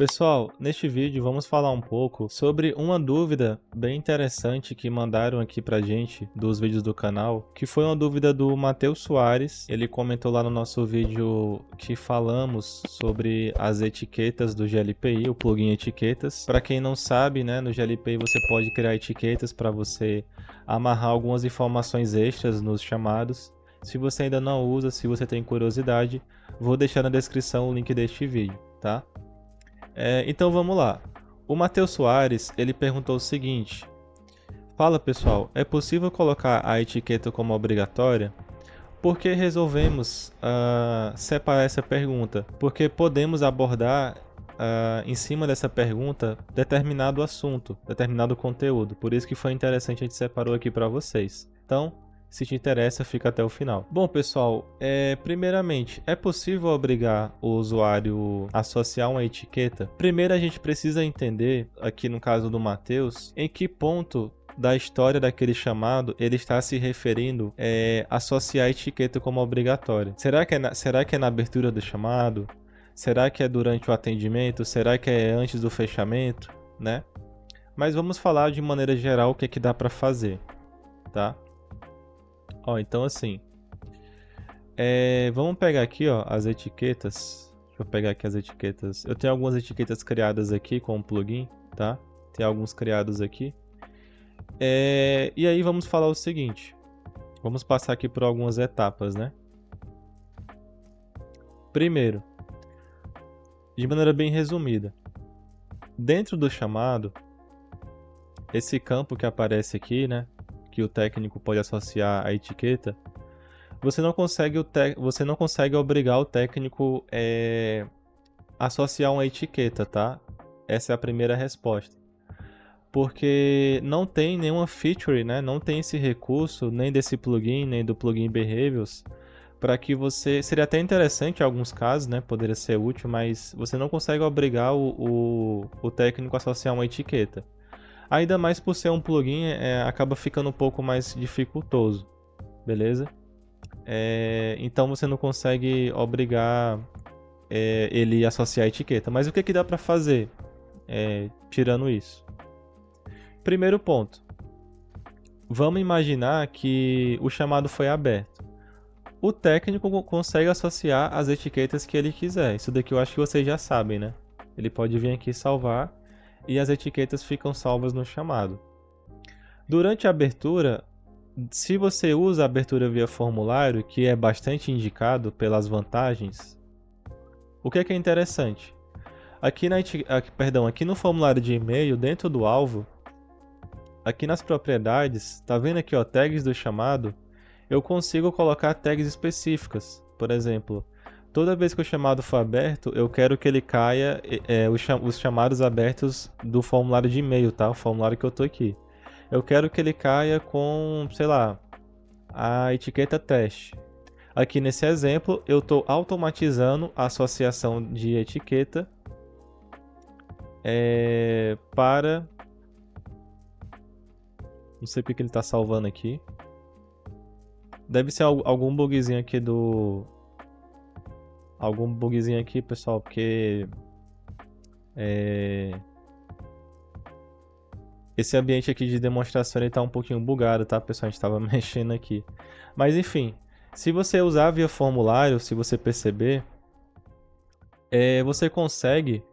Pessoal, neste vídeo vamos falar um pouco sobre uma dúvida bem interessante que mandaram aqui pra gente dos vídeos do canal, que foi uma dúvida do Matheus Soares. Ele comentou lá no nosso vídeo que falamos sobre as etiquetas do GLPI, o plugin etiquetas. Para quem não sabe, né, no GLPI você pode criar etiquetas para você amarrar algumas informações extras nos chamados. Se você ainda não usa, se você tem curiosidade, vou deixar na descrição o link deste vídeo, tá? Então vamos lá. O Matheus Soares, ele perguntou o seguinte: fala pessoal, é possível colocar a etiqueta como obrigatória? Por que resolvemos separar essa pergunta? Porque podemos abordar em cima dessa pergunta determinado assunto, determinado conteúdo. Por isso que foi interessante, a gente separou aqui para vocês. Então, se te interessa, fica até o final. Bom, pessoal, primeiramente, é possível obrigar o usuário a associar uma etiqueta? Primeiro, a gente precisa entender, aqui no caso do Matheus, em que ponto da história daquele chamado ele está se referindo associar a etiqueta como obrigatória. Será que é na abertura do chamado? Será que é durante o atendimento? Será que é antes do fechamento? Né? Mas vamos falar de maneira geral o que é que dá para fazer, tá? Então assim, vamos pegar aqui as etiquetas. Deixa eu pegar aqui as etiquetas. Eu tenho algumas etiquetas criadas aqui com o plugin, tá? Tem alguns criados aqui. E aí vamos falar o seguinte. Vamos passar aqui por algumas etapas, né? Primeiro, de maneira bem resumida, dentro do chamado, esse campo que aparece aqui, né? Que o técnico pode associar a etiqueta, você não consegue obrigar o técnico a associar uma etiqueta, tá? Essa é a primeira resposta. Porque não tem nenhuma feature, né? Não tem esse recurso, nem desse plugin, nem do plugin Behaviors, para que você... Seria até interessante em alguns casos, né? Poderia ser útil, mas você não consegue obrigar o técnico a associar uma etiqueta. Ainda mais por ser um plugin, acaba ficando um pouco mais dificultoso, beleza? Então você não consegue obrigar ele a associar a etiqueta. Mas o que dá para fazer tirando isso? Primeiro ponto. Vamos imaginar que o chamado foi aberto. O técnico consegue associar as etiquetas que ele quiser. Isso daqui eu acho que vocês já sabem, né? Ele pode vir aqui salvar e as etiquetas ficam salvas no chamado. Durante a abertura, se você usa a abertura via formulário, que é bastante indicado pelas vantagens, o que é interessante? Aqui no formulário de e-mail, dentro do alvo, aqui nas propriedades, tá vendo aqui, tags do chamado, eu consigo colocar tags específicas. Por exemplo, toda vez que o chamado for aberto, eu quero que ele caia os chamados abertos do formulário de e-mail, tá? O formulário que eu tô aqui. Eu quero que ele caia com, sei lá, a etiqueta teste. Aqui nesse exemplo, eu estou automatizando a associação de etiqueta para... Não sei porque ele está salvando aqui. Deve ser algum bugzinho aqui algum bugzinho aqui, pessoal, porque esse ambiente aqui de demonstração está um pouquinho bugado, tá, pessoal? A gente estava mexendo aqui. Mas enfim, se você usar via formulário, se você perceber, você consegue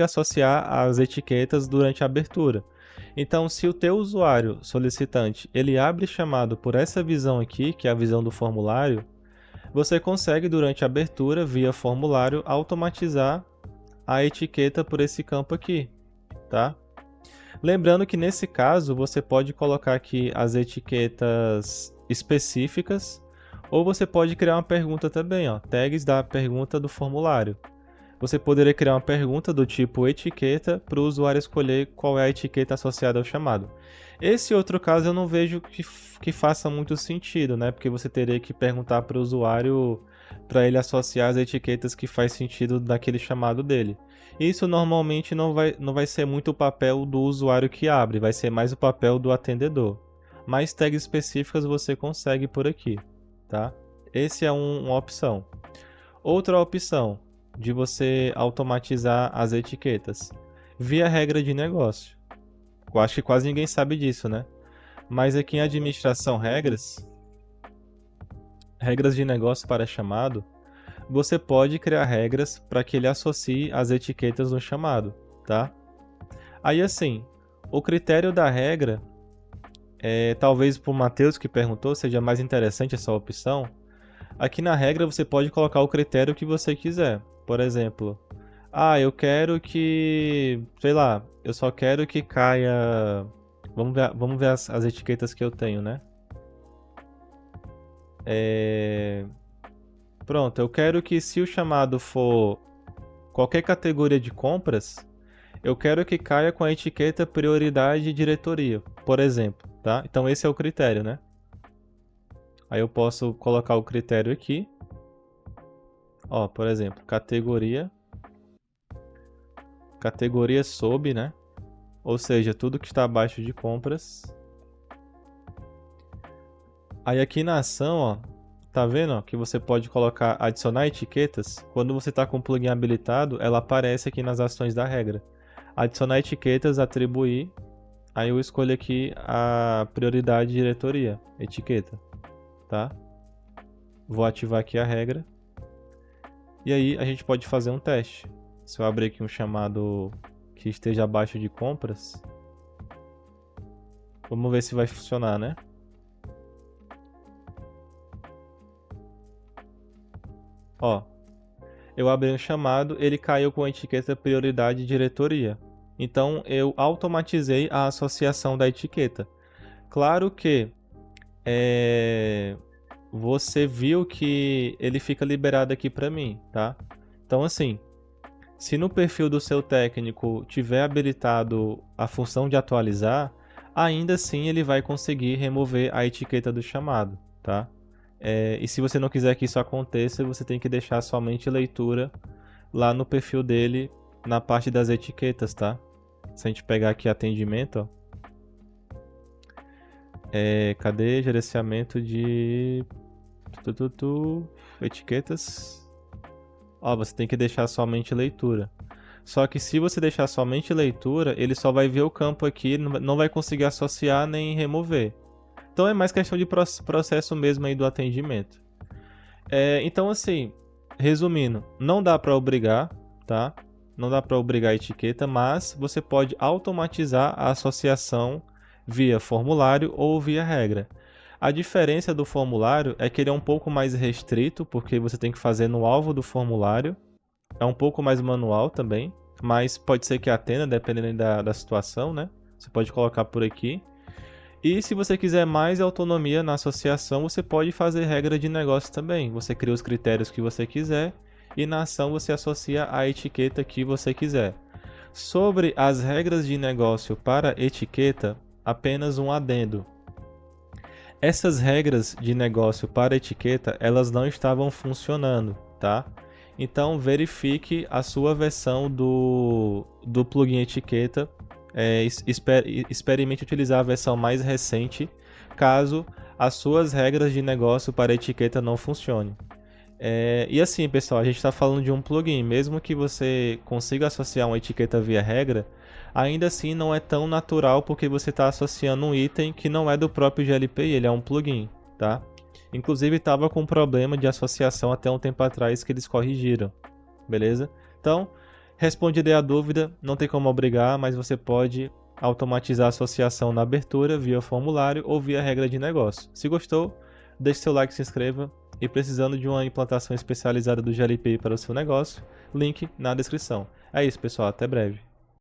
associar as etiquetas durante a abertura. Então, se o teu usuário solicitante ele abre chamado por essa visão aqui, que é a visão do formulário, você consegue durante a abertura via formulário automatizar a etiqueta por esse campo aqui, tá? Lembrando que nesse caso você pode colocar aqui as etiquetas específicas, ou você pode criar uma pergunta também, tags da pergunta do formulário. Você poderia criar uma pergunta do tipo etiqueta para o usuário escolher qual é a etiqueta associada ao chamado. Esse outro caso eu não vejo que faça muito sentido, né? Porque você teria que perguntar para o usuário para ele associar as etiquetas que faz sentido daquele chamado dele. Isso normalmente não vai ser muito o papel do usuário que abre, vai ser mais o papel do atendedor. Mais tags específicas você consegue por aqui, tá? Essa é uma opção. Outra opção. de você automatizar as etiquetas? Via regra de negócio. Eu acho que quase ninguém sabe disso, né? Mas aqui em administração regras de negócio para chamado, você pode criar regras para que ele associe as etiquetas no chamado, tá? Aí assim, o critério da regra, talvez para o Matheus que perguntou, seja mais interessante essa opção. Aqui na regra você pode colocar o critério que você quiser. Por exemplo, eu quero que, sei lá, eu só quero que caia... Vamos ver as etiquetas que eu tenho, né? Pronto, eu quero que se o chamado for qualquer categoria de compras, eu quero que caia com a etiqueta prioridade diretoria, por exemplo, tá? Então esse é o critério, né? Aí eu posso colocar o critério aqui. Ó, por exemplo, categoria sob, né? Ou seja, tudo que está abaixo de compras. Aí aqui na ação, ó, tá vendo, ó, que você pode colocar adicionar etiquetas. Quando você está com o plugin habilitado, ela aparece aqui nas ações da regra. Adicionar etiquetas, atribuir. Aí eu escolho aqui a prioridade diretoria, etiqueta, tá? Vou ativar aqui a regra. E aí a gente pode fazer um teste. Se eu abrir aqui um chamado que esteja abaixo de compras, vamos ver se vai funcionar, né? Ó, eu abri um chamado, ele caiu com a etiqueta prioridade diretoria. Então eu automatizei a associação da etiqueta. Claro que você viu que ele fica liberado aqui para mim, tá? Então assim, se no perfil do seu técnico tiver habilitado a função de atualizar, ainda assim ele vai conseguir remover a etiqueta do chamado, tá? E se você não quiser que isso aconteça, você tem que deixar somente leitura lá no perfil dele, na parte das etiquetas, tá? Se a gente pegar aqui atendimento, ó. Cadê gerenciamento de etiquetas? Ó, você tem que deixar somente leitura. Só que se você deixar somente leitura, ele só vai ver o campo aqui, não vai conseguir associar nem remover. Então é mais questão de processo mesmo aí do atendimento. Então assim, resumindo, não dá para obrigar, tá? Não dá para obrigar a etiqueta, mas você pode automatizar a associação via formulário ou via regra. A diferença do formulário é que ele é um pouco mais restrito, porque você tem que fazer no alvo do formulário. É um pouco mais manual também, mas pode ser que atenda, dependendo da situação, né? Você pode colocar por aqui. E se você quiser mais autonomia na associação, você pode fazer regra de negócio também. Você cria os critérios que você quiser e na ação você associa a etiqueta que você quiser. Sobre as regras de negócio para etiqueta, apenas um adendo. Essas regras de negócio para etiqueta, elas não estavam funcionando, tá? Então verifique a sua versão do plugin etiqueta. Experimente utilizar a versão mais recente, caso as suas regras de negócio para etiqueta não funcionem. E assim, pessoal, a gente está falando de um plugin. Mesmo que você consiga associar uma etiqueta via regra, ainda assim não é tão natural, porque você está associando um item que não é do próprio GLPI, ele é um plugin, tá? Inclusive estava com um problema de associação até um tempo atrás que eles corrigiram, beleza? Então, respondida a dúvida, não tem como obrigar, mas você pode automatizar a associação na abertura via formulário ou via regra de negócio. Se gostou, deixe seu like, se inscreva e precisando de uma implantação especializada do GLPI para o seu negócio, link na descrição. É isso, pessoal, até breve.